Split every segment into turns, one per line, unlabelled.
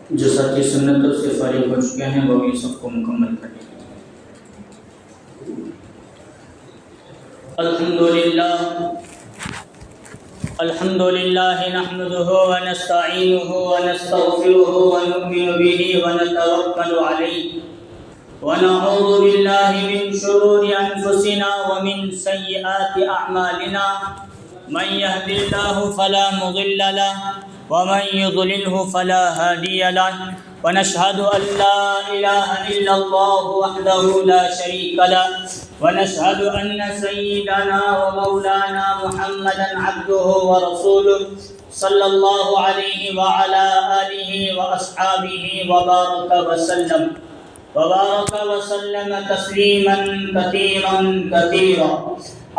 جو ساتھی سنتوں سے فارغ ہو چکے ہیں وہ بھی سب کو مکمل کریں۔ الحمدللہ نحمده ونستعینه ونستغفره ونؤمن به ونتوکل علیہ ونعوذ باللہ من شرور انفسنا ومن سیئات اعمالنا من يهد الله فلا مضل له ومن يضلله فلا هادي له ونشهد أن لا إله إلا الله وحده لا شريك له ونشهد أن سيدنا ومولانا محمدا عبده ورسوله صلى الله عليه وعلى آله وأصحابه وبارك وسلم تسليما كثيرا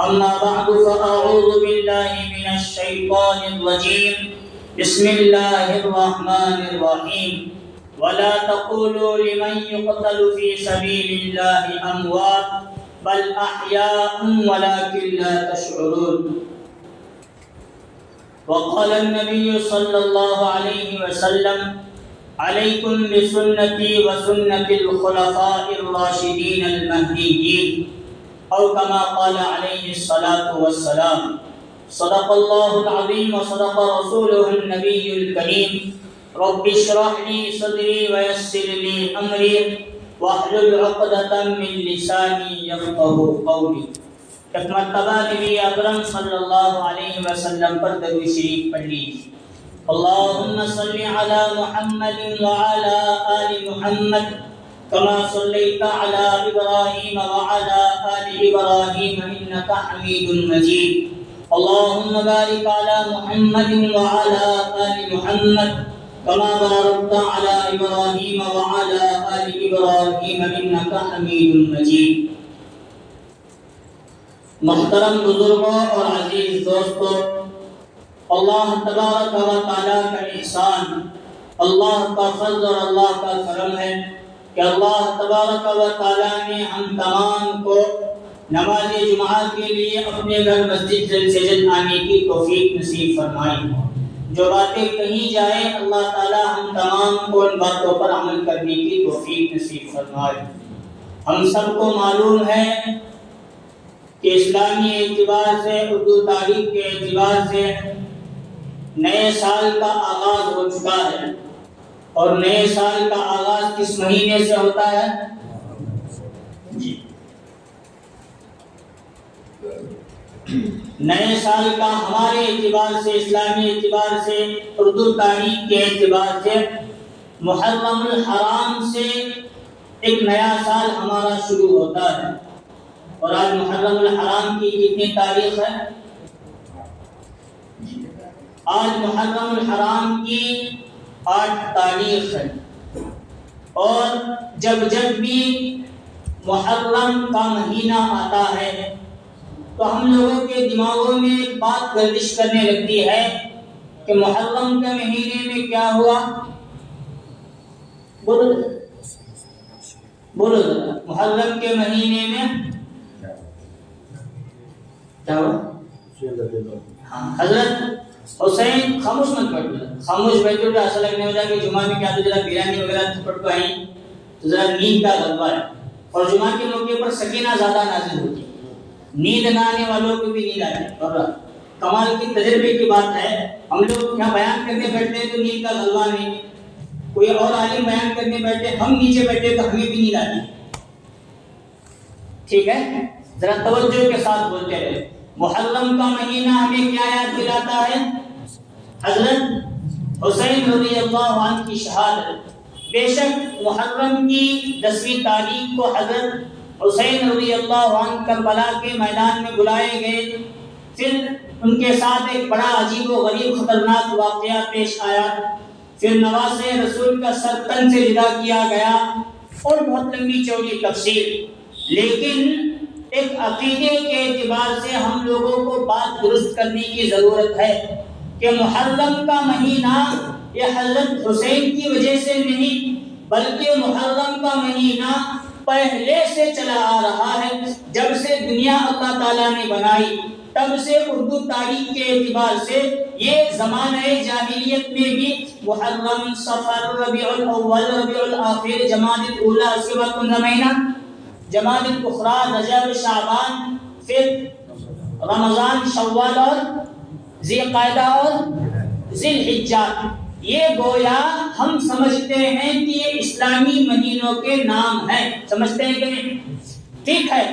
أما بعد فأعوذ بالله من الشيطان الرجيم بسم الله الرحمن الرحيم ولا تقولوا لمن يقتل في سبيل الله أموات بل أحياء ولكن لا تشعرون وقال النبي صلى الله عليه وسلم عليكم بسنتي وسنة الخلفاء الراشدين المهديين أو كما قال عليه الصلاة والسلام صدق الله العظيم وصدق رسوله النبي الكريم رب اشرح لي صدري ويسر لي أمري واحلل عقدة من لساني يفقهوا قولي۔ ایک مرتبہ نبی اکرم صلی اللہ علیہ وسلم پر درود شریف پڑھ لیجیے۔ اللهم صل على محمد وعلى آل محمد كما صليت على إبراهيم وعلى آل إبراهيم إنك حميد مجيد اللهم بارك على محمد وعلى آل محمد كما باركت على إبراهيم وعلى آل إبراهيم إنك حميد مجيد۔ محترم بزرگوں اور عزیز دوستوں، اللہ تبارک و تعالیٰ کا احسان، اللہ کا فضل اور اللہ کا کرم ہے کہ اللہ تبارک و تعالیٰ نے ہم تمام کو نماز جمعہ کے لیے اپنے گھر مسجد جلد سے جلد آنے کی توفیق نصیب فرمائی۔ جو باتیں کہیں جائے اللہ تعالیٰ ہم تمام کو ان باتوں پر عمل کرنے کی توفیق نصیب فرمائے۔ ہم سب کو معلوم ہے کہ اسلامی اعتبار سے، اردو تاریخ کے اعتبار سے نئے سال کا آغاز ہو چکا ہے، اور نئے سال کا آغاز کس مہینے سے ہوتا ہے؟ جی، نئے سال کا ہمارے اعتبار سے، اسلامی اعتبار سے، اردو تاریخ کے اعتبار سے محرم الحرام سے ایک نیا سال ہمارا شروع ہوتا ہے۔ اور آج محرم الحرام کی کتنی تاریخ ہے؟ آج محرم الحرام کی 8 تاریخ ہے۔ اور جب بھی محرم کا مہینہ آتا ہے تو ہم لوگوں کے دماغوں میں ایک بات گردش کرنے لگتی ہے کہ محرم کے مہینے میں کیا ہوا؟ بولو ذرا، محرم کے مہینے میں کیا ہوا؟ حضرت حسین خاموش مت بیٹھو، خاموش بیٹھو تو ایسا لگنے ہوتا ہے کہ جمعہ میں کیا تو ذرا بریانی وغیرہ پڑھ کو آئیں تو ذرا نیند کا غلبہ ہے، اور جمعہ کے موقع پر سکینہ زیادہ نازل ہوتی ہے، نیند نہ آنے والوں کو بھی نیند آتی ہے۔ اور کمال کی تجربے کی بات ہے، ہم لوگ یہاں بیان کرنے بیٹھتے ہیں تو نیند کا غلبہ نہیں، کوئی اور عالم بیان کرنے بیٹھے، ہم نیچے بیٹھے تو ہمیں بھی نیند آتی ہے۔ ٹھیک ہے، ذرا توجہ کے ساتھ بولتے رہے۔ محرم کا مہینہ ہمیں کیا یاد دلاتا ہے؟ حضرت حسین رضی اللہ عنہ کی شہادت۔ بے شک محرم کی 10ویں تاریخ کو حضرت حسین رضی اللہ عنہ کربلا کے میدان میں بلائے گئے، پھر ان کے ساتھ ایک بڑا عجیب و غریب خطرناک واقعہ پیش آیا، پھر نواسے رسول کا سر تن سے جدا کیا گیا، اور بہت لمبی چوڑی تفصیل۔ لیکن ایک عقیدے کے اعتبار سے ہم لوگوں کو بات درست کرنے کی ضرورت ہے کہ محرم کا مہینہ یہ حضرت حسین کی وجہ سے نہیں بلکہ محرم کا مہینہ پہلے سے چلا آ رہا ہے۔ جب سے دنیا اللہ تعالیٰ نے بنائی تب سے اردو تاریخ کے اعتبار سے یہ زمانہ جاہلیت میں بھی محرم، صفر، ربیع الاول، ربیع الاخر، جمادی الاولیٰ، اس کے بعد کون سا مہینہ؟ جمادی الاخری، رجب، شعبان، پھر رمضان، شوال اور ذی القعدہ اور ذی الحجہ۔ یہ گویا ہم سمجھتے ہیں کہ یہ اسلامی مہینوں کے نام ہیں، سمجھتے ہیں کہ نہیں؟ ٹھیک ہے،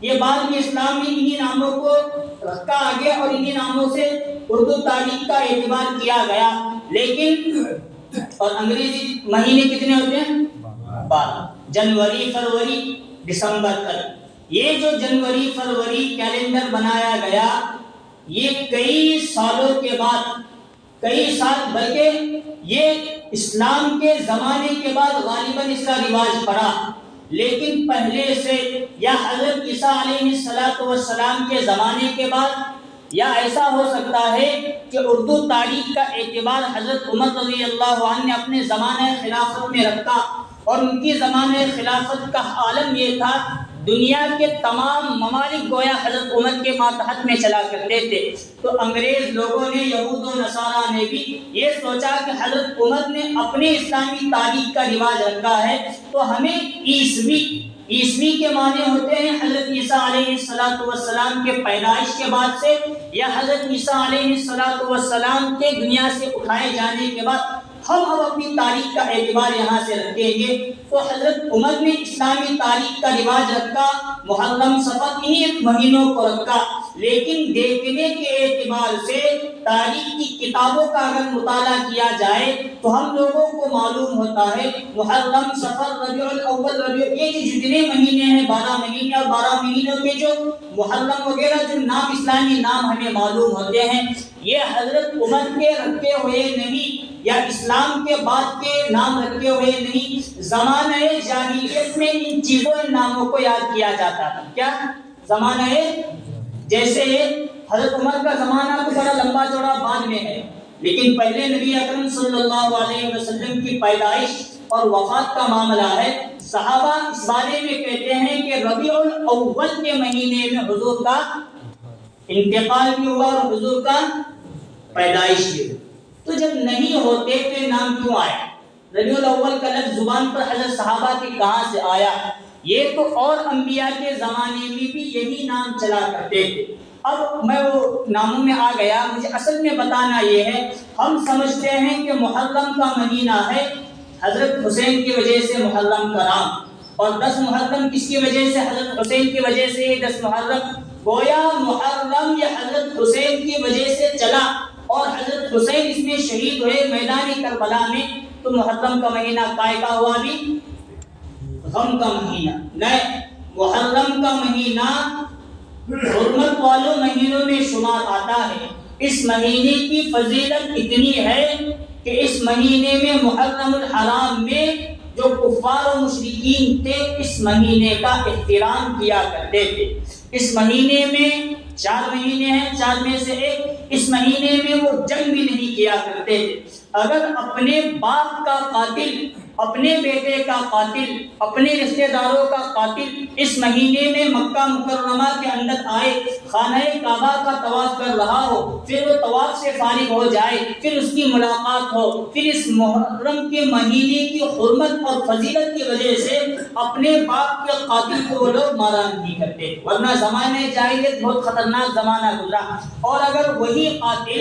یہ بعد میں اسلام نے انہی ناموں کو رکھا آگے اور انہی ناموں سے اردو تاریخ کا اعتبار کیا گیا، لیکن اور انگریزی مہینے کتنے ہوتے ہیں؟ 12، جنوری، فروری، دسمبر تک۔ یہ جو جنوری فروری کیلنڈر بنایا گیا یہ کئی سالوں کے بعد، کئی سال بلکہ یہ اسلام کے زمانے کے بعد غالباً اس کا رواج پڑا، لیکن پہلے سے یا حضرت عیسیٰ علیہ السلام کے زمانے کے بعد، یا ایسا ہو سکتا ہے کہ اردو تاریخ کا اعتبار حضرت عمر رضی اللہ عنہ نے اپنے زمانہ خلافت میں رکھا، اور ان کی زمانہ خلافت کا عالم یہ تھا دنیا کے تمام ممالک گویا حضرت عمر کے ماتحت میں چلا کرتے تھے، تو انگریز لوگوں نے، یہود و نصارہ نے بھی یہ سوچا کہ حضرت عمر نے اپنے اسلامی تاریخ کا رواج رکھا ہے تو ہمیں عیسوی کے معنی ہوتے ہیں حضرت عیسیٰ علیہ السلام کے پیدائش کے بعد سے، یا حضرت عیسیٰ علیہ السلام کے دنیا سے اٹھائے جانے کے بعد ہم اب اپنی تاریخ کا اعتبار یہاں سے رکھیں گے۔ تو حضرت عمر نے اسلامی تاریخ کا رواج رکھا، محرم، صفر، انہی مہینوں کو رکھا، لیکن دیکھنے کے اعتبار سے تاریخ کی کتابوں کا اگر مطالعہ کیا جائے تو ہم لوگوں کو معلوم ہوتا ہے محرم، صفر، ربیع الاول، یہ جتنے مہینے ہیں 12 مہینے، اور 12 مہینوں کے جو محرم وغیرہ جو نام، اسلامی نام ہمیں معلوم ہوتے ہیں، یہ حضرت عمر کے رکھے ہوئے نہیں یا اسلام کے بعد کے نام رکھے ہوئے نہیں، زمانہ جاہلیت میں ان چیزوں، ان ناموں کو یاد کیا جاتا تھا۔ کیا زمانہ، جیسے حضرت عمر کا زمانہ تو بڑا لمبا چوڑا بعد میں ہے، لیکن پہلے نبی اکرم صلی اللہ علیہ وسلم کی پیدائش اور وفات کا معاملہ ہے۔ صحابہ اس بارے میں کہتے ہیں کہ ربیع الاول کے مہینے میں حضور کا انتقال بھی ہوا اور حضور کا پیدائش بھی ہوئی، تو جب نہیں ہوتے تو نام کیوں آیا؟ ربیع الاول کا لفظ زبان پر حضرت صحابہ کے کہاں سے آیا؟ یہ تو اور انبیاء کے زمانے میں بھی یہی نام چلا کرتے تھے۔ اب میں وہ ناموں میں آ گیا، مجھے اصل میں بتانا یہ ہے، ہم سمجھتے ہیں کہ محرم کا مہینہ ہے حضرت حسین کی وجہ سے محرم کا نام، اور 10 محرم کس کی وجہ سے؟ حضرت حسین کی وجہ سے 10 محرم، گویا محرم یہ حضرت حسین کی وجہ سے چلا، اور حضرت حسین اس میں شہید ہوئے میدان کربلا میں، تو محرم کا مہینہ قائدہ ہوا بھی غم کا مہینہ نہیں۔ محرم کا مہینہ حرمت والوں مہینوں میں شمار آتا ہے۔ اس مہینے کی فضیلت اتنی ہے کہ اس مہینے میں محرم الحرام میں جو کفار و مشرکین تھے اس مہینے کا احترام کیا کرتے تھے۔ اس مہینے میں 4 مہینے ہیں، 4 میں سے ایک، اس مہینے میں وہ جنگ بھی نہیں کیا کرتے تھے۔ اگر اپنے باپ کا قاتل، اپنے بیٹے کا قاتل، اپنے رشتہ داروں کا قاتل اس مہینے میں مکہ مکرمہ کے اندر آئے، خانہ کعبہ کا طواف کر رہا ہو، پھر وہ طواف سے فارغ ہو جائے، پھر اس کی ملاقات ہو، پھر اس محرم کے مہینے کی حرمت اور فضیلت کی وجہ سے اپنے باپ کے قاتل کو وہ لوگ مارا نہیں کرتے، ورنہ زمانہ جاہلیت بہت خطرناک زمانہ گزرا۔ اور اگر وہی قاتل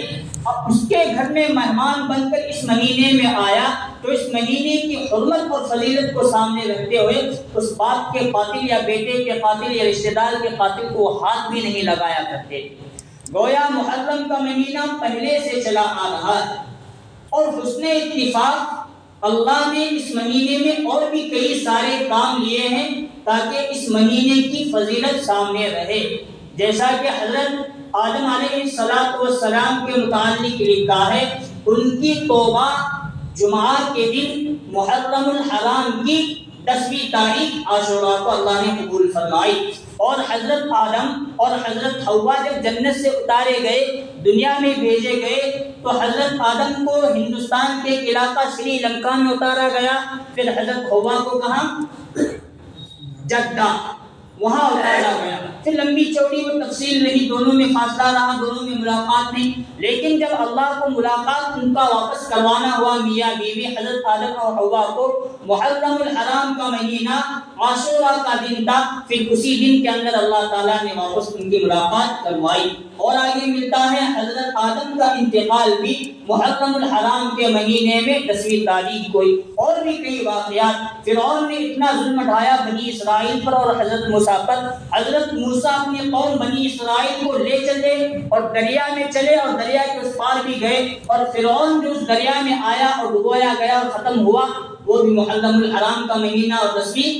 اس کے گھر میں مہمان بن کر اس مہینے میں آیا تو اس مہینے کی حرمت اور فضیلت کو سامنے رکھتے ہوئے اس باپ کے قاتل یا بیٹے کے قاتل یا رشتہ دار کے قاتل کو ہاتھ بھی نہیں لگایا کرتے۔ گویا محرم کا مہینہ پہلے سے چلا آ رہا ہے، اور حسن اتفاق اللہ نے اس مہینے میں اور بھی کئی سارے کام لیے ہیں تاکہ اس مہینے کی فضیلت سامنے رہے۔ جیسا کہ حضرت آدم علیہ السلام کے متعلق لکھا ہے، ان کی توبہ جمعہ کے دن محرم الحرام کی 10ویں تاریخ عاشوراء کو اللہ نے قبول فرمائی، اور حضرت آدم اور حضرت حوا جب جنت سے اتارے گئے، دنیا میں بھیجے گئے، تو حضرت آدم کو ہندوستان کے ایک علاقہ سری لنکا میں اتارا گیا، پھر حضرت حوا کو کہاں؟ جدہ، وہاں اتارا گیا۔ پھر لمبی چوڑی وہ تفصیل رہی، دونوں میں فاصلہ رہا، دونوں میں ملاقات نہیں، لیکن جب اللہ کو ملاقات ان کا واپس کروانا ہوا میاں بیوی حضرت آدم اور حوا کو، محرم الحرام کا مہینہ عاشورہ کا دن تھا، پھر اسی دن کے اندر اللہ تعالیٰ نے واپس ان کی ملاقات کروائی۔ اور آگے ملتا ہے حضرت آدم کا انتقال بھی محرم الحرام کے مہینے میں 10ویں تاریخ کو۔ اور بھی کئی واقعات، فرعون نے اتنا ظلم ڈھایا بنی اسرائیل پر اور حضرت موسیٰ پر، حضرت موسیٰ اپنی قوم بنی اسرائیل کو لے چلے اور دریا میں چلے اور دریا کے اس پار بھی گئے، اور فرعون جو اس دریا میں آیا اور ڈبویا گیا اور ختم ہوا، وہ بھی محرم الحرام کا مہینہ اور 10ویں۔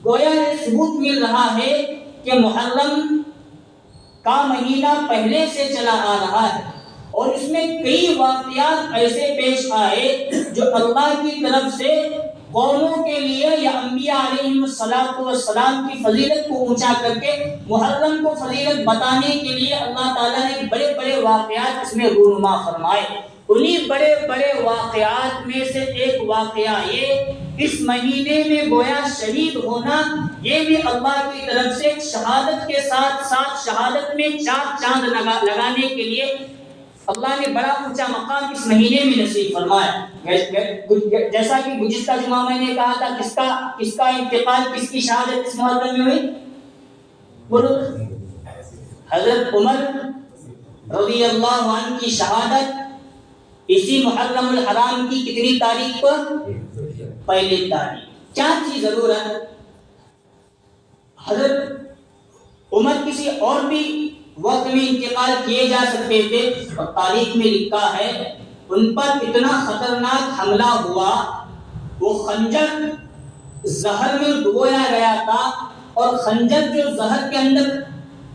گویا یہ ثبوت مل رہا ہے کہ محرم کا مہینہ پہلے سے چلا آ رہا ہے، اور اس میں کئی واقعات ایسے پیش آئے جو اللہ کی طرف سے قوموں کے لیے یا انبیاء علیہم السلام کی فضیلت کو اونچا کر کے محرم کو فضیلت بتانے کے لیے اللہ تعالیٰ نے بڑے بڑے واقعات اس میں رونما فرمائے۔ انہی بڑے بڑے واقعات میں سے ایک واقعہ یہ، اس مہینے میں گویا شہید ہونا، یہ بھی اللہ کی طرف سے شہادت کے ساتھ ساتھ شہادت میں 4 چاند لگانے کے لیے اللہ نے بڑا اونچا مقام اس مہینے میں نصیب فرمایا۔ جیسا کہ گزشتہ جمعہ میں نے کہا تھا، کس کا انتقال، کس کی شہادت اس محرم میں ہوئی؟ بولو، حضرت عمر رضی اللہ عنہ کی شہادت اسی محرم الحرام کی کتنی تاریخ کو؟ پہلی تاریخ۔ 4 چیز ضرورت، حضرت عمر کسی اور بھی وقت میں انتقال کیے جا سکتے تھے، اور تاریخ میں لکھا ہے ان پر اتنا خطرناک حملہ ہوا، وہ خنجر زہر میں ڈبویا گیا تھا، اور خنجر جو زہر کے اندر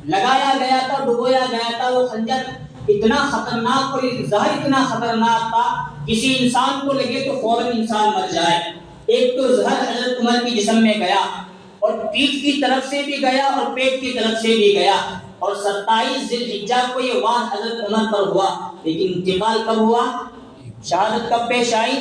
لگایا گیا تھا، ڈبویا گیا تھا، وہ خنجر اتنا خطرناک اور زہر اتنا خطرناک تھا، کسی انسان کو لگے تو فوراً انسان مر جائے۔ ایک تو زہر حضرت عمر کی جسم میں گیا، اور پیٹھ کی طرف سے بھی گیا اور پیٹ کی طرف سے بھی گیا، اور 27 ذی الحجہ کو یہ وار حضرت عمر پر ہوا، لیکن انتقال کب ہوا؟ شہادت کب پیش آئی؟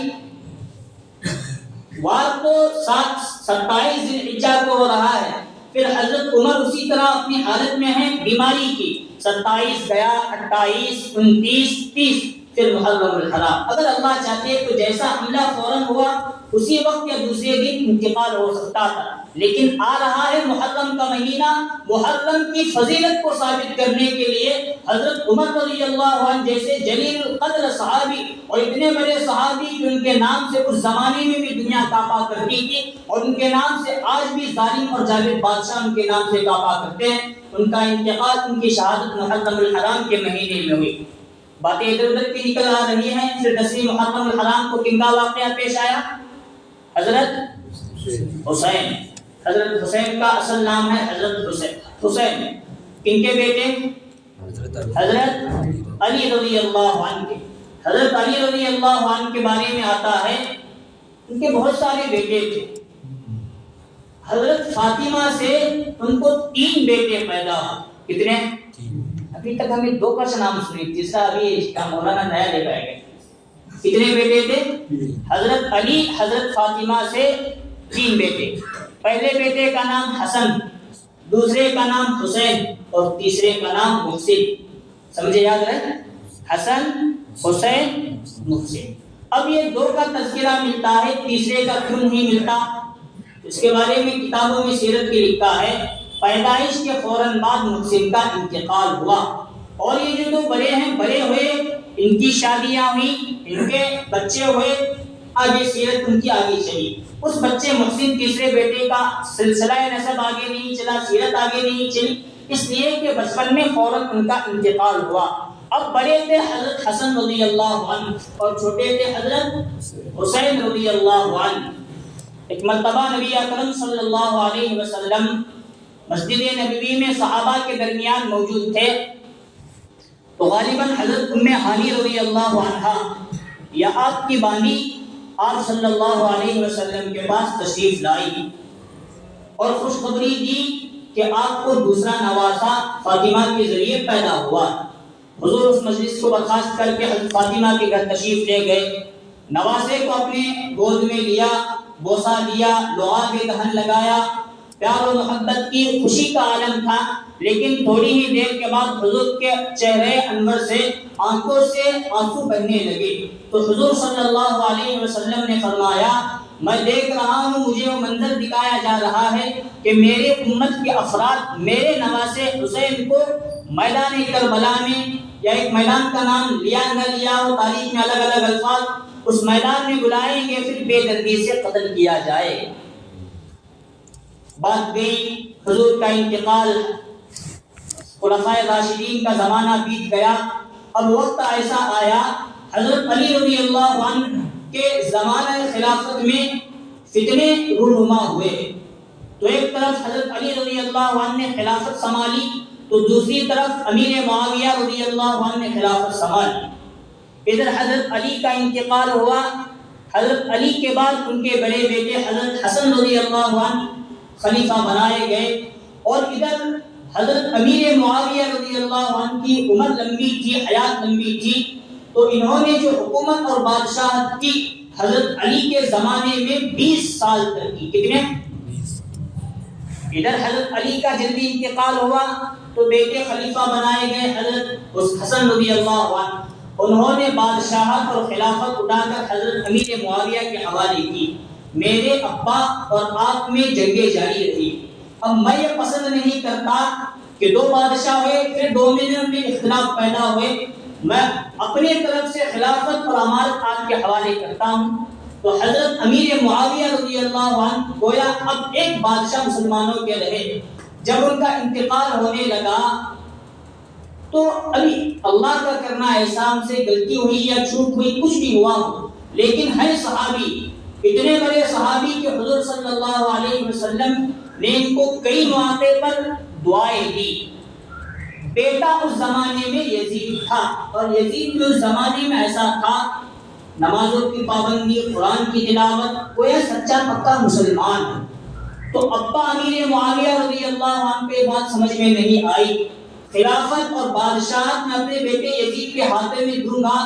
وار تو 27 ذی الحجہ کو ہو رہا ہے، پھر حضرت عمر اسی طرح اپنی حالت میں ہیں بیماری کی، 27 گیا، 28، 29، 30، پھر محرم الحرام۔ اگر اللہ چاہتے تو جیسا حملہ فوراً ہوا اسی وقت یا دوسرے دن انتقال ہو سکتا تھا، لیکن آ رہا ہے محرم کا مہینہ، محرم کی فضیلت کو ثابت کرنے کے لیے حضرت عمر رضی اللہ عنہ جیسے جلیل القدر صحابی، اور اتنے بڑے صحابی کہ ان کے نام سے اس زمانے میں بھی دنیا کانپا کرتی تھی، اور ان کے نام سے آج بھی ظالم اور جاوید بادشاہ ان کے نام سے کانپا کرتے ہیں، ان کا انتقال، ان کی شہادت محرم الحرام کے مہینے میں ہوئی۔ باتیں ادھر ادھر کی نکل آ رہی ہیں۔ پھر 10ویں محرم الحرام کو کن کا واقعہ پیش آیا؟ حضرت حسین۔ حضرت حسین کا اصل نام ہے حضرت حسین، کن کے بیٹے؟ حضرت علی رضی اللہ عنہ کے۔ حضرت علی رضی اللہ عنہ کے بارے میں آتا ہے ان کے بہت سارے بیٹے تھے۔ حضرت فاطمہ سے ان کو 3 بیٹے پیدا ہوئے۔ کتنے؟ ابھی تک ہمیں 2 کا نام سنی، تیسرا ابھی مولانا نیا لے کے آئے گا۔ کتنے بیٹے تھے؟ حضرت علی حضرت فاطمہ سے 3 بیٹے۔ پہلے بیٹے کا نام حسن، دوسرے کا نام حسین، اور تیسرے کا نام محسن۔ سمجھے، یاد رہے، حسن، حسین، محسن۔ اب یہ 2 کا تذکرہ ملتا ہے، تیسرے کا کیوں نہیں ملتا؟ اس کے بارے میں کتابوں میں سیرت کی لکھا ہے، پیدائش کے فوراً بعد محسن کا انتقال ہوا، اور یہ جو 2 بڑے ہیں، بڑے ہوئے، ان کی شادیاں ہوئی، ان کے بچے ہوئے، آگے سیرت ان کی آگے چلی۔ اس بچے محسن تیسرے بیٹے کا سلسلہ نسب آگے نہیں چلا، سیرت آگے نہیں چلی، اس لیے کہ بچپن میں فوراً ان کا انتقال ہوا۔ اب بڑے تھے حضرت حسن رضی اللہ عنہ، اور چھوٹے تھے حضرت حسین رضی اللہ عنہ۔ ایک مرتبہ نبی اکرم صلی اللہ علیہ وسلم مسجد نبوی میں صحابہ کے درمیان موجود تھے، تو غالباً حضرت ام ہانی رضی اللہ عنہا یا آپ کی بانی آپ صلی اللہ علیہ وسلم کے پاس تشریف لائی اور خوشخبری دی کہ آپ کو دوسرا نواسا فاطمہ کے ذریعے پیدا ہوا۔ حضور اس مجلس کو برخاست کر کے حضرت فاطمہ کے گھر تشریف لے گئے، نواسے کو اپنے گود میں لیا، بوسہ دیا، لعاب دہن لگایا، پیار و محبت کی خوشی کا عالم تھا۔ لیکن تھوڑی ہی دیر کے بعد حضور کے چہرے انور سے آنکھوں سے آنسو بہنے لگے، تو حضور صلی اللہ علیہ وسلم نے فرمایا میں دیکھ رہا ہوں، مجھے وہ منظر دکھایا جا رہا ہے کہ میرے امت کے افراد میرے نواسے حسین کو میدان کربلا میں، یا ایک میدان کا نام لیا نہ لیا وہ تاریخ میں الگ الگ الفاظ، اس میدان میں بلائیں گے، پھر بے دردی سے قتل کیا جائے۔ بات گئی، حضور کا انتقال، خلفائے راشدین کا زمانہ بیت گیا، اب وقت ایسا آیا حضرت علی رضی اللہ عنہ کے زمانہ خلافت میں فتنے رونما ہوئے۔ تو ایک طرف حضرت علی رضی اللہ عنہ نے خلافت سنبھالی، تو دوسری طرف امیر معاویہ رضی اللہ عنہ نے خلافت سنبھالی۔ ادھر حضرت علی کا انتقال ہوا، حضرت علی کے بعد ان کے بڑے بیٹے حضرت حسن رضی اللہ عنہ خلیفہ بنائے گئے، اور ادھر حضرت امیر معاویہ رضی اللہ عنہ کی عمر لمبی تھی، حیات لمبی تھی، تو انہوں نے جو حکومت اور بادشاہت کی حضرت علی کے زمانے میں 20 سال تک کی۔ کتنے؟ ادھر حضرت علی کا جلدی انتقال ہوا تو بیٹے خلیفہ بنائے گئے حضرت حسن رضی اللہ عنہ، انہوں نے بادشاہت اور خلافت اٹھا کر حضرت امیر معاویہ کے حوالے کی۔ میرے ابا اور آپ میں جنگیں جاری رہی، اب میں یہ پسند نہیں کرتا کہ دو بادشاہ ہوئے پھر دو میں اختلاف پیدا ہوئے، میں اپنے طرف سے خلافت اور امارت آپ کے حوالے کرتا ہوں۔ تو حضرت امیر معاویہ رضی اللہ عنہ گویا اب ایک بادشاہ مسلمانوں کے رہے۔ جب ان کا انتقال ہونے لگا تو ابھی اللہ کا کرنا احسان سے غلطی ہوئی یا چوک ہوئی، کچھ بھی ہوا ہو، لیکن ہے صحابی، اتنے بڑے صحابی کہ حضور صلی اللہ علیہ وسلم نے ان کو کئی مواقع پر دعائیں دی۔ بیٹا اس زمانے میں یزید تھا، اور یزید بھی اس زمانے میں ایسا تھا، نمازوں کی پابندی، قرآن کی تلاوت، کوئی سچا پکا مسلمان ہے۔ تو ابا امیر معاویہ رضی اللہ عنہ پہ بات سمجھ میں نہیں آئی، خلافت اور بادشاہت میں اپنے بیٹے یزید کے ہاتھ میں دوں گا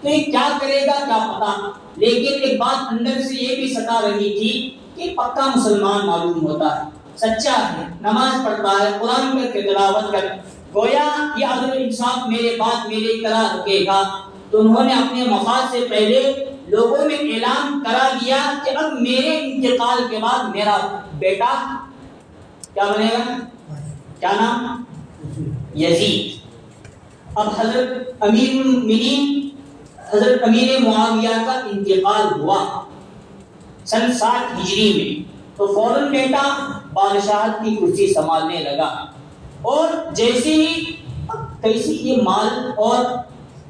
تو یہ کیا کرے گا کیا پتا، لیکن ایک بات اندر سے یہ بھی ستا رہی تھی کہ پکا مسلمان معلوم ہوتا ہے، سچا ہے، نماز پڑھتا ہے، قرآن کی تلاوت کر، گویا یہ عدل و انصاف میرے بات میرے کرا رکھے گا۔ تو انہوں نے اپنے مفاد سے پہلے لوگوں میں اعلان کرا دیا کہ اب میرے انتقال کے بعد میرا بیٹا کیا بنے گا، کیا نام؟ یزید۔ اب حضرت امیر المؤمنین حضرت امیر معاویہ کا انتقال ہوا سن 60 ہجری میں، تو فوراً بیٹا بادشاہت کی کرسی سنبھالنے لگا، اور جیسے ہی کیسی یہ مال اور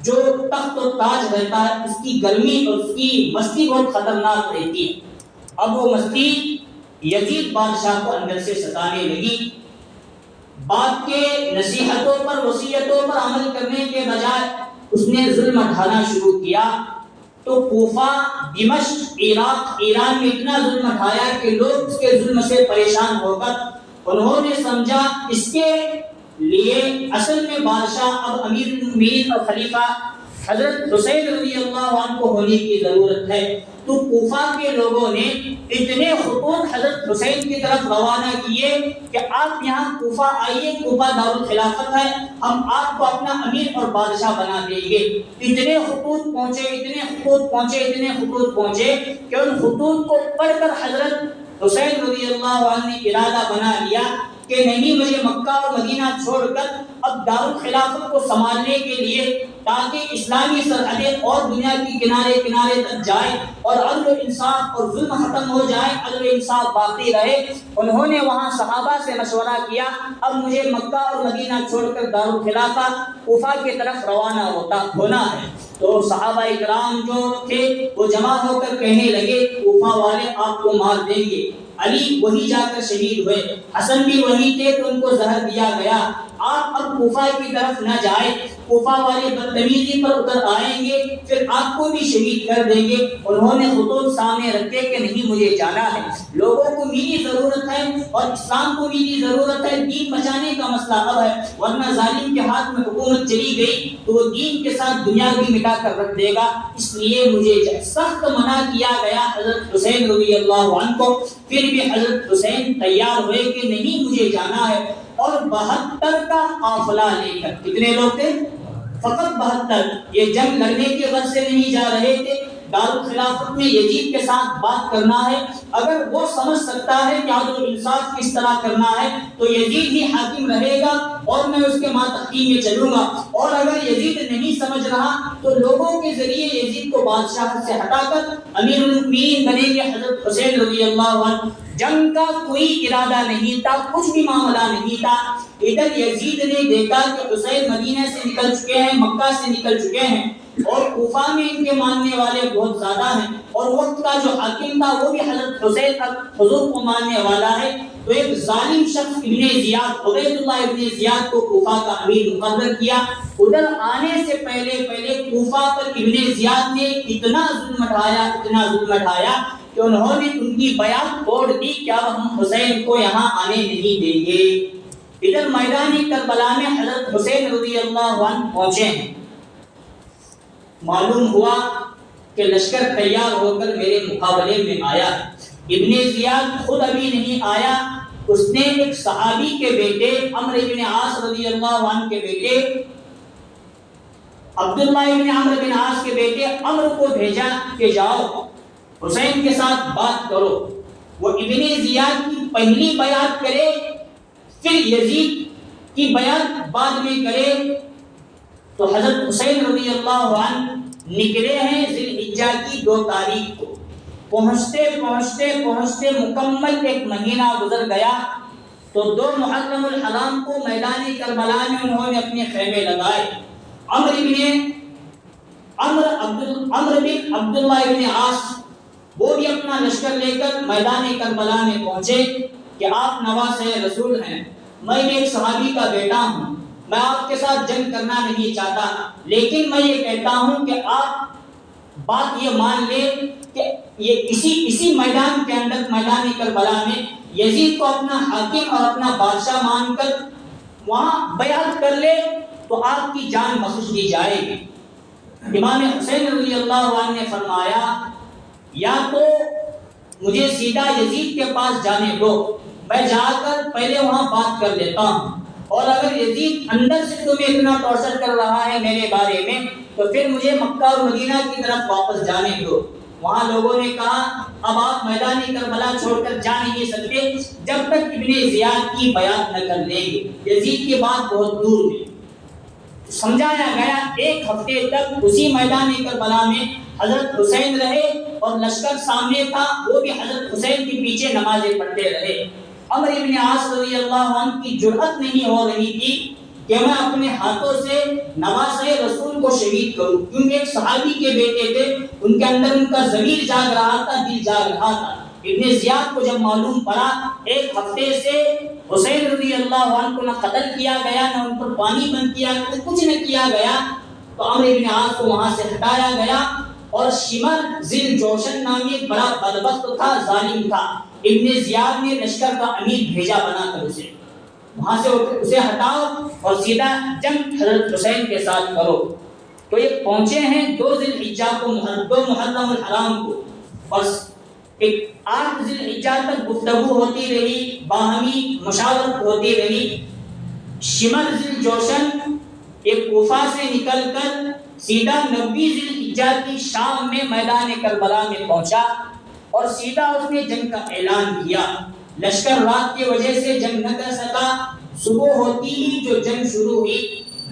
جو تخت و تاج رہتا ہے اس کی گرمی اور اس کی مستی بہت خطرناک رہتی ہے، اب وہ مستی یزید بادشاہ کو اندر سے ستانے لگی۔ باپ کے نصیحتوں پر وصیتوں پر عمل کرنے کے بجائے اس نے ظلم اٹھانا شروع کیا، تو کوفہ، دمشق، عراق، ایران میں اتنا ظلم اٹھایا کہ لوگ اس کے ظلم سے پریشان ہو کر انہوں نے سمجھا اس کے لیے اصل میں بادشاہ اب امیر المؤمنین اور خلیفہ حضرت حسین رضی اللہ عنہ کو ہونے کی ضرورت ہے۔ تو کوفہ کے لوگوں نے اتنے خطوط حضرت حسین کی طرف روانہ کیے کہ آپ یہاں کوفہ آئیے، کوفہ دارالخلافت ہے، ہم آپ کو اپنا امیر اور بادشاہ بنا دیں گے۔ اتنے خطوط پہنچے، اتنے خطوط پہنچے، اتنے خطوط پہنچے کہ ان خطوط کو پڑھ کر حضرت حسین رضی اللہ عنہ نے ارادہ بنا لیا کہ نہیں، مجھے مکہ اور مدینہ چھوڑ کر اب دارالخلافت کو سنبھالنے کے لیے، تاکہ اسلامی سرحدیں اور دنیا کی کنارے کنارے تک جائیں اور عدل و انصاف اور ظلم ختم ہو جائے، عدل و انصاف باقی رہے، انہوں نے وہاں صحابہ سے مشورہ کیا اب مجھے مکہ اور مدینہ چھوڑ کر دارالخلافت کوفہ کی طرف روانہ ہونا ہے۔ تو صحابہ اکرام جو تھے وہ جمع ہو کر کہنے لگے کوفہ والے آپ کو مار دیں گے۔ علی وہی جا کر شہید ہوئے، حسن بھی وہی تھے تو ان کو زہر دیا گیا، آپ اب کوفہ کی طرف نہ جائیں، کوفہ والے بدتمیزی پر اتر آئیں گے، پھر آپ کو بھی شہید کر دیں گے۔ انہوں نے خطوط سامنے رکھے کہ نہیں مجھے جانا ہے، لوگوں کو میری ضرورت ہے اور اسلام کو میری ضرورت ہے، دین بچانے کا مسئلہ اب ہے، ورنہ ظالم کے ہاتھ میں حکومت چلی گئی تو وہ دین کے ساتھ دنیا بھی مٹا کر رکھ دے گا، اس لیے مجھے سخت منع کیا گیا حضرت حسین رضی اللہ عنہ کو۔ پھر بھی حضرت حسین تیار ہوئے کہ نہیں مجھے جانا ہے، اور 72 کا قافلہ لے کر، کتنے لوگ تھے؟ فقط 72۔ یہ جنگ لڑنے کی غرض سے نہیں جا رہے تھے، دارالخلافت میں یزید کے ساتھ بات کرنا ہے، اگر وہ سمجھ سکتا ہے کہ عدل و انصاف کس طرح کرنا ہے تو یزید ہی حاکم رہے گا اور میں اس کے ماتحتی میں چلوں گا، اور اگر یزید نہیں سمجھ رہا تو لوگوں کے ذریعے یزید کو بادشاہ سے ہٹا کر امیر المؤمنین بنیں گے حضرت حسین رضی اللہ عنہ۔ جنگ کا کوئی ارادہ نہیں تھا، کچھ بھی معاملہ نہیں تھا۔ ادھر یزید نے دیکھا کہ حسین مدینہ سے نکل چکے ہیں، مکہ سے نکل چکے ہیں، اور کوفہ میں ان کے ماننے والے بہت زیادہ ہیں، اور وقت کا جو حاکم تھا وہ بھی حضرت حسین حضور کو ماننے والا ہے، تو ایک ظالم شخص ابن زیاد، عبید اللہ ابن زیاد کو کوفہ کا امیر مقرر کیا۔ ادھر آنے سے پہلے کوفہ پر ابن زیاد نے اتنا ظلم اٹھایا کہ انہوں نے ان کی بیعت توڑ دی کہ اب ہم حسین کو یہاں آنے نہیں دیں گے۔ ادھر میدان کربلا میں حضرت حسین رضی اللہ عنہ پہنچے ہیں، معلوم ہوا کہ لشکر تیار ہو کر میرے مقابلے میں آیا۔ ابن زیاد خود ابھی نہیں آیا، اس نے ایک صحابی کے بیٹے عمرو بن عاص رضی اللہ عنہ کے بیٹے عبداللہ بن عمرو بن عاص کے بیٹے عمرو کو بھیجا کہ جاؤ حسین کے ساتھ بات کرو، وہ ابن زیاد کی پہلی بیعت کرے، پھر یزید کی بیعت بعد میں کرے۔ تو حضرت حسین رضی اللہ عنہ نکلے ہیں ذی الحجہ کی 2 تاریخ کو، پہنچتے مکمل 1 مہینہ گزر گیا، تو 2 محرم الحرام کو میدان کربلا میں انہوں نے اپنے خیمے لگائے۔ عمرو بن عبداللہ بن عاص وہ بھی اپنا لشکر لے کر میدان کربلا میں پہنچے کہ آپ نواسۂ رسول ہیں، میں ایک صحابی کا بیٹا ہوں، میں آپ کے ساتھ جنگ کرنا نہیں چاہتا، لیکن میں یہ کہتا ہوں کہ آپ بات یہ مان لیں کہ یہ اسی میدان کے اندر، میدان کربلا میں یزید کو اپنا حاکم اور اپنا بادشاہ مان کر وہاں بیعت کر لے تو آپ کی جان بخش دی جائے گی۔ امام حسین رضی اللہ عنہ نے فرمایا یا تو مجھے سیدھا یزید کے پاس جانے دو، میں جا کر پہلے وہاں بات کر لیتا ہوں، اور اگر یزید اندر سے تمہیں اتنا ٹارچر کر رہا ہے میرے بارے میں تو پھر مجھے مکہ اور مدینہ کی طرف واپس جانے دو۔ وہاں لوگوں نے کہا اب آپ میدان کربلا چھوڑ کر جا نہیں سکتے جب تک ابن زیاد کی بیعت نہ کر لیں گے، یزید کی بات بہت دور ہے۔ سمجھایا گیا، 1 ہفتے تک اسی میدان کربلا میں حضرت حسین رہے، اور لشکر سامنے تھا، وہ بھی حضرت حسین کے پیچھے نمازیں پڑھتے رہے۔ عمرو بن عاص رضی اللہ عنہ کی جرأت نہیں ہو رہی تھی کہ میں اپنے ہاتھوں سے نواسۂ رسول کو شہید کروں، کیونکہ ایک صحابی کے بیٹے تھے، ان کے اندر ان کا ضمیر جاگ رہا تھا، دل جاگ رہا تھا۔ ابن زیاد کو جب معلوم پڑا 1 ہفتے سے حسین رضی اللہ عنہ کو نہ قتل کیا گیا، نہ ان پر پانی بند کیا گیا، کچھ نہ کیا گیا، تو عمرو بن عاص کو وہاں سے ہٹایا گیا، اور شمر ذی الجوشن نامی ایک بڑا بدبخت تھا، ظالم تھا، ابن زیاد نے لشکر کا امیر بھیجا بنا کر اسے وہاں سے اسے ہٹاؤ اور سیدھا جنگ حضرت حسین کے ساتھ کرو۔ تو یہ پہنچے ہیں 2 ذی الحجہ کو، 2 محرم الحرام کو، اور 8 ذی الحجہ تک گفتگو ہوتی رہی، باہمی مشاورت ہوتی رہی۔ شمر ذی الجوشن ایک کوفہ سے نکل کر سیدھا 90 ذی الحجہ کی شام میں میدان کربلا میں پہنچا، اور سیدھا اس نے جنگ کا اعلان کیا۔ لشکر رات کی وجہ سے جنگ نہ کر سکا، صبح ہوتی ہی جو جنگ شروع ہوئی،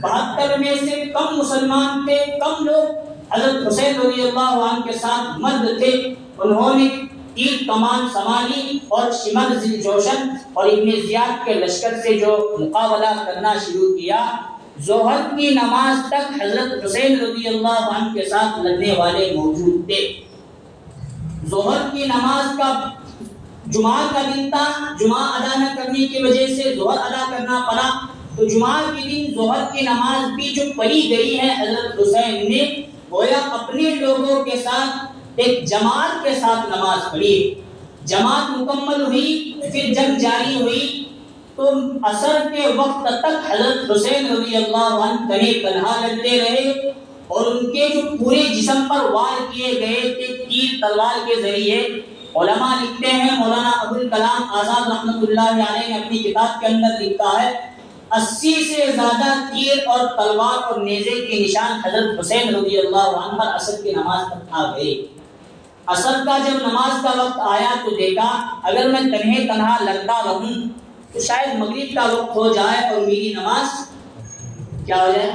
72 میں سے کم مسلمان تھے، کم لوگ حضرت حسین رضی اللہ عنہ کے ساتھ مرد تھے، انہوں نے تیر کمان سنبھالی اور شمر ذی الجوشن اور ابن زیاد کے لشکر سے جو مقابلہ کرنا شروع کیا۔ ظہر کی نماز تک حضرت حسین رضی اللہ عنہ کے ساتھ لڑنے والے موجود تھے۔ ظہر کی نماز کا جمعہ کا دن تھا، جمعہ ادا نہ کرنے کی وجہ سے ظہر ادا کرنا پڑا، تو جمعہ کے دن ظہر کی نماز بھی جو پڑھی گئی ہے حضرت حسین نے گویا اپنے لوگوں کے ساتھ ایک جماعت کے ساتھ نماز پڑھی. جماعت مکمل ہوئی، پھر جنگ جاری ہوئی تو عصر کے وقت تک حضرت حسین رضی اللہ عنہ تنہے تنہا لڑتے رہے اور ان کے جو پورے جسم پر وار کیے گئے تھے تیر تلوار کے ذریعے. علماء لکھتے ہیں، مولانا ابوالکلام آزاد رحمۃ اللہ علیہ نے اپنی کتاب کے اندر لکھا ہے 80 سے زیادہ تیر اور تلوار اور نیزے کے نشان حضرت حسین رضی اللہ عنہ پر عصر کی نماز پر آ گئے. عصر کا جب نماز کا وقت آیا تو دیکھا اگر میں تنہے تنہا لڑتا رہوں تو شاید مغرب کا وقت ہو جائے اور میری نماز کیا ہو جائے،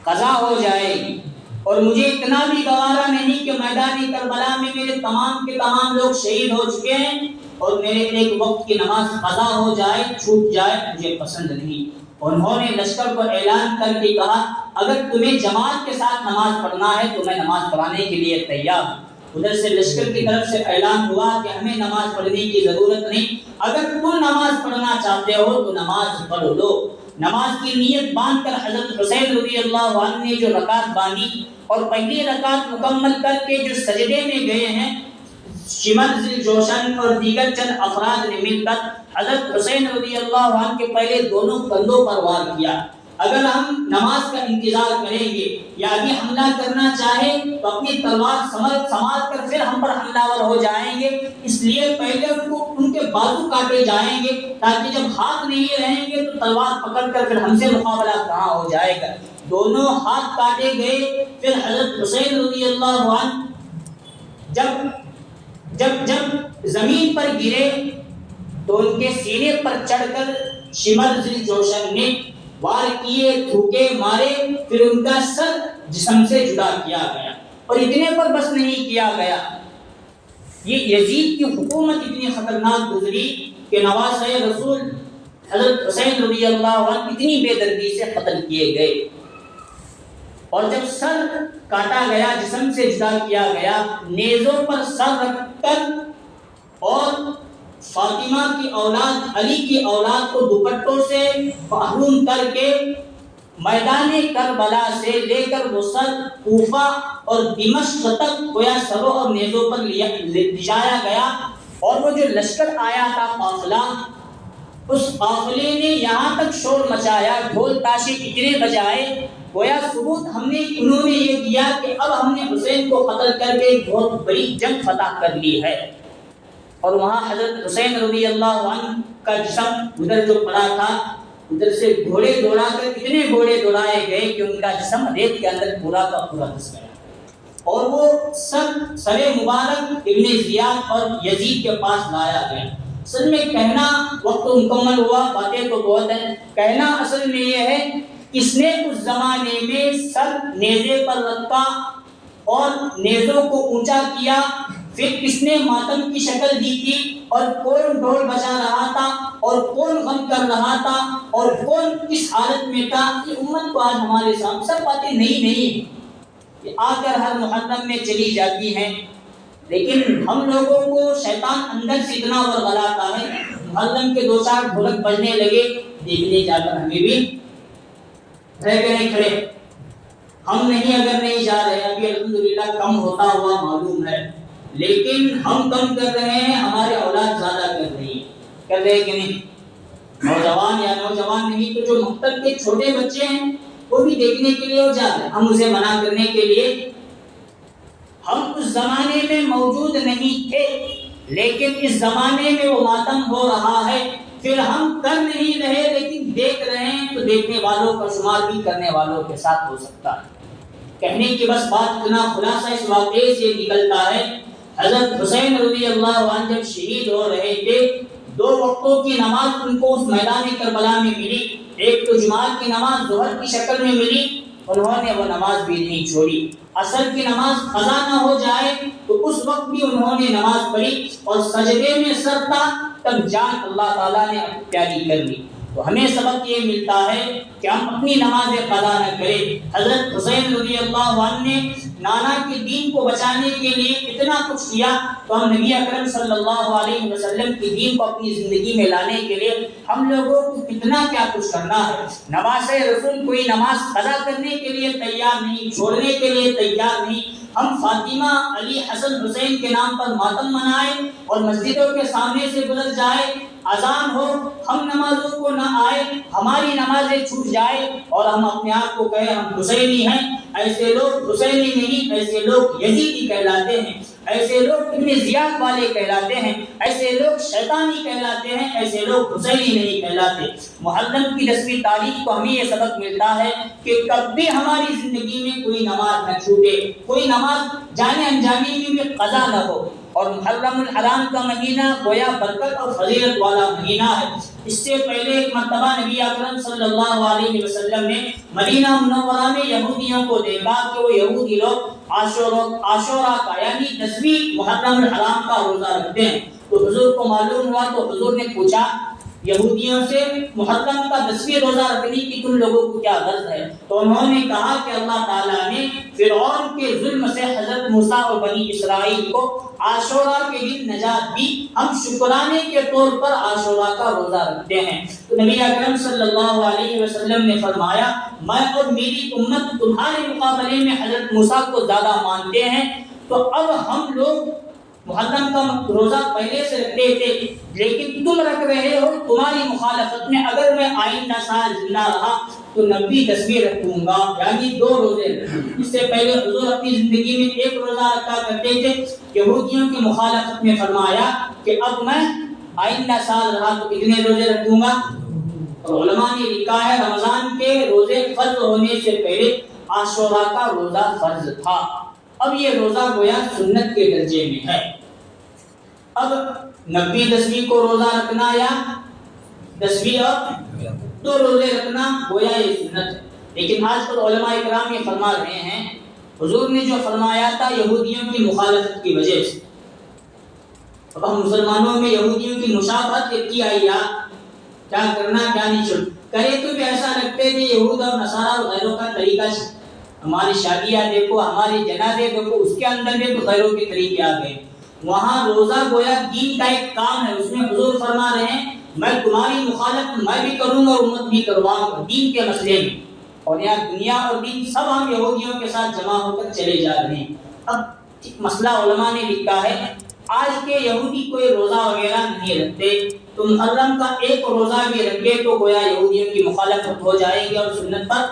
قضا ہو جائے گی. اور مجھے اتنا بھی گوارا نہیں کہ میدان کربلا میں میرے تمام کے تمام لوگ شہید ہو چکے ہیں اور میرے ایک وقت کی نماز قضا ہو جائے، چھوٹ جائے، مجھے پسند نہیں. انہوں نے لشکر کو اعلان کر کے کہا اگر تمہیں جماعت کے ساتھ نماز پڑھنا ہے تو میں نماز پڑھانے کے لیے تیار ہوں. ادھر سے لشکر کی طرف سے اعلان ہوا کہ ہمیں نماز پڑھنے کی ضرورت نہیں، اگر تم نماز پڑھنا چاہتے ہو تو نماز پڑھ لو. نماز کی نیت باندھ کر حضرت حسین رضی اللہ عنہ نے جو رکعت باندھی اور پہلی رکعت مکمل کر کے جو سجدے میں گئے ہیں، شمر ذوالجوشن اور دیگر چند افراد نے مل کر حضرت حسین رضی اللہ عنہ کے پہلے دونوں کندھوں پر وار کیا. اگر ہم نماز کا انتظار کریں گے یا ابھی حملہ کرنا چاہیں تو اپنی تلوار سنبھال کر پھر ہم پر حملہ ور ہو جائیں گے، اس لیے پہلے ان کے بازو کاٹے جائیں گے تاکہ جب ہاتھ نہیں رہیں گے تو تلوار پکڑ کر پھر ہم سے مقابلہ کہاں ہو جائے گا. دونوں ہاتھ کاٹے گئے. پھر حضرت حسین رضی اللہ عنہ جب زمین پر گرے تو ان کے سینے پر چڑھ کر شمر ذوالجوشن نے وار کیے، تھوکے مارے، پھر ان کا سر جسم سے جدا کیا گیا. اور اتنے پر بس نہیں کیا گیا، یہ یزید کی حکومت اتنی خطرناک گزری کہ نواسۂ رسول حضرت حسین رضی اللہ عنہ اتنی بے دردی سے قتل کیے گئے. اور جب سر کاٹا گیا، جسم سے جدا کیا گیا، نیزوں پر سر رکھ کر اور فاطمہ کی اولاد علی کی اولاد کو دوپٹوں سے محروم کر کے میدان کربلا سے لے کر وہ سر کوفہ اور دمشق تک گویا سروں اور نیزوں پر لے جایا گیا. اور وہ جو لشکر آیا تھا قافلہ، اس قافلے نے یہاں تک شور مچایا، ڈھول تاشے اتنے بجائے گویا ثبوت انہوں نے یہ دیا کہ اب ہم نے حسین کو قتل کر کے ایک بہت بڑی جنگ فتح کر لی ہے. اور وہاں حضرت حسین رضی اللہ عنہ کا جسم ادھر جو پڑا تھا، ادھر سے گھوڑے دوڑا کر اتنے گھوڑے دوڑائے گئے کہ ان کا جسم ریت کے اندر پورا کا پورا دھس گیا. اور وہ سر مبارک ابن زیاد اور یزید کے پاس لایا گیا. اصل میں کہنا وقت مکمل ہوا، باتیں تو بہت ہیں. کہنا اصل میں یہ ہے کس نے اس زمانے میں سر نیزے پر رکھا اور نیزوں کو اونچا کیا، پھر کس نے ماتم کی شکل دی تھی، اور کون ڈھول بجا رہا تھا، اور کون غم کر رہا تھا، اور کون کس حالت میں تھا. یہ امت کو آج ہمارے سامنے سب باتیں نہیں کہ آ کر ہر محرم میں چلی جاتی ہیں. لیکن ہم لوگوں کو شیطان اندر سے اتنا ورغلاتا ہے، محرم کے 2-4 ڈھولک بجنے لگے، دیکھنے جا کر ہمیں بھی رہ کے نہیں کھڑے. ہم اگر نہیں جا رہے، ابھی الحمدللہ کم ہوتا ہوا معلوم ہے، لیکن ہم کم کر رہے ہیں، ہمارے اولاد زیادہ کر رہی ہے. کر رہے کہ نہیں؟ نوجوان یا نوجوان نہیں تو جو مکتب کے چھوٹے بچے ہیں وہ بھی دیکھنے کے لیے ہو جاتے ہیں. ہم اسے منع کرنے کے لیے، ہم اس زمانے میں موجود نہیں تھے، لیکن اس زمانے میں وہ ماتم ہو رہا ہے. پھر ہم کر نہیں رہے لیکن دیکھ رہے ہیں، تو دیکھنے والوں کا شمار بھی کرنے والوں کے ساتھ ہو سکتا ہے. کہنے کی بس بات اتنا خلاصہ اس واقعے سے نکلتا ہے. حضرت حسین رضی اللہ عنہ جب شہید ہو رہے تھے، 2 وقتوں کی نماز ان کو اس میدان کربلا میں ملی. ایک تو جمعہ کی نماز ظہر کی شکل میں ملی، انہوں نے وہ نماز بھی نہیں چھوڑی. عصر کی نماز قضا نہ ہو جائے تو اس وقت بھی انہوں نے نماز پڑھی، اور سجدے میں سر تھا تب جان اللہ تعالیٰ نے پیاری کر لی. تو ہمیں سبق یہ ملتا ہے کہ ہم اپنی نماز قضا نہ کریں۔ حضرت حسین رضی اللہ عنہ نے نانا کے دین کو بچانے کے لیے اتنا کچھ کیا، تو ہم نبی اکرم صلی اللہ علیہ وسلم کی دین کو اپنی زندگی میں لانے کے لیے ہم لوگوں کو کتنا کیا کچھ کرنا ہے۔ نماز رسول کوئی نماز قضا کرنے کے لیے تیار نہیں، چھوڑنے کے لیے تیار نہیں۔ ہم فاطمہ، علی، حسن، حسین کے نام پر ماتم منائیں اور مسجدوں کے سامنے سے گزر جائے، اذان ہو ہم نمازوں کو نہ آئے، ہماری نمازیں چھوٹ جائے اور ہم اپنے آپ کو کہیں ہم حسینی ہیں۔ ایسے لوگ حسینی نہیں، ایسے لوگ یزیدی کہلاتے ہیں، ایسے لوگ ابن زیاد والے کہلاتے ہیں، ایسے لوگ شیطانی کہلاتے ہیں، ایسے لوگ حسینی نہیں کہلاتے۔ محرم کی 10ویں تاریخ کو ہمیں یہ سبق ملتا ہے کہ کبھی ہماری زندگی میں کوئی نماز نہ چھوٹے، کوئی نماز جانے انجانے میں بھی قضا نہ ہو۔ اور محرم الحرام کا مہینہ گویا برکت اور فضیلت والا مہینہ ہے۔ اس سے پہلے ایک مرتبہ نبی اکرم صلی اللہ علیہ وسلم نے مدینہ منورہ میں یہودیوں کو دیکھا کہ وہ یہودی لوگ عاشورہ کا یعنی 10ویں محرم الحرام کا روزہ رکھتے ہیں۔ تو حضور کو معلوم ہوا تو حضور نے پوچھا یہودیوں سے محرم کا 10ویں روزہ رکھنے کی تم لوگوں کو کیا غرض ہے؟ تو انہوں نے کہا کہ اللہ تعالیٰ نے فرعون کے ظلم سے حضرت موسیٰ اور بنی اسرائیل کو عاشورہ کے دن نجات دی، ہم شکرانے کے طور پر عاشورہ کا روزہ رکھتے ہیں۔ تو نبی اکرم صلی اللہ علیہ وسلم نے فرمایا میں اور میری امت تمہارے مقابلے میں حضرت موسیٰ کو زیادہ مانتے ہیں، تو اب ہم لوگ محرم کا روزہ پہلے سے رکھتے تھے لیکن تم رکھ رہے ہو، تمہاری مخالفت میں اگر میں آئندہ سال زندہ رہا تو 90 10ویں رکھوں گا، یعنی 2 روزے رکھوں۔ اس سے پہلے حضور اپنی زندگی میں 1 روزہ رکھا کرتے تھے۔ یہودیوں کی مخالفت میں فرمایا کہ اب میں آئندہ سال رہا تو کتنے روزے رکھوں گا؟ اور علماء نے لکھا ہے رمضان کے روزے فرض ہونے سے پہلے عاشورہ کا روزہ فرض تھا، اب یہ روزہ گویا سنت کے درجے میں ہے۔ اب 90 10ویں کو روزہ رکھنا یا 10ویں اور 2 روزے رکھنا گویا یہ سنت ہے، لیکن آج کل علماء اکرام یہ فرما رہے ہیں حضور نے جو فرمایا تھا یہودیوں کی مخالفت کی وجہ سے، اب ہم مسلمانوں میں یہودیوں کی مشابہت کی آئی یا کیا کرنا کیا نہیں چھوڑ کرے تو بھی ایسا لگتے کہ یہود اور نصارہ اور غیروں کا طریقہ ہماری شادیاں دیکھو، ہماری جنازے دیکھو، اس کے اندر بھی تو غیروں کے طریقے آ گئے۔ وہاں روزہ گویا دین کا ایک کام ہے، اس میں حضور فرما رہے ہیں میں تمہاری مخالفت میں بھی کروں گا اور امت بھی کرواؤں گا دین کے مسئلے میں، اور یہاں دنیا اور دین سب ہم یہودیوں کے ساتھ جمع ہو کر چلے جا رہے ہیں۔ اب مسئلہ علماء نے لکھا ہے آج کے یہودی کوئی روزہ وغیرہ نہیں رکھتے، تو محرم کا 1 روزہ بھی رکھے تو گویا یہودیوں کی مخالفت ہو جائے گی اور سنت پر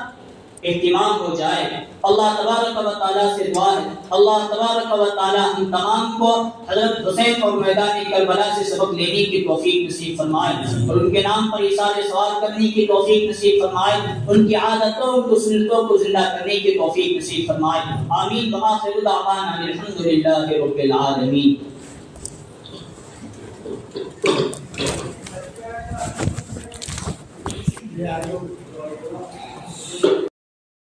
اہتمام ہو جائے۔ اللہ تبارک و تعالیٰ سے دعا ہے اللہ تبارک و تعالیٰ ہم تمام کو حضرت حسین اور میدان کربلا سے سبق لینے کی توفیق نصیب فرمائے اور ان کے نام پر ایثار ثواب کرنے کی توفیق نصیب فرمائے، ان کی عادتوں کو سنتوں کو زندہ کرنے کی توفیق نصیب فرمائے، آمین۔ وآخر دعوانا الحمدللہ رب العالمین۔
Yeah,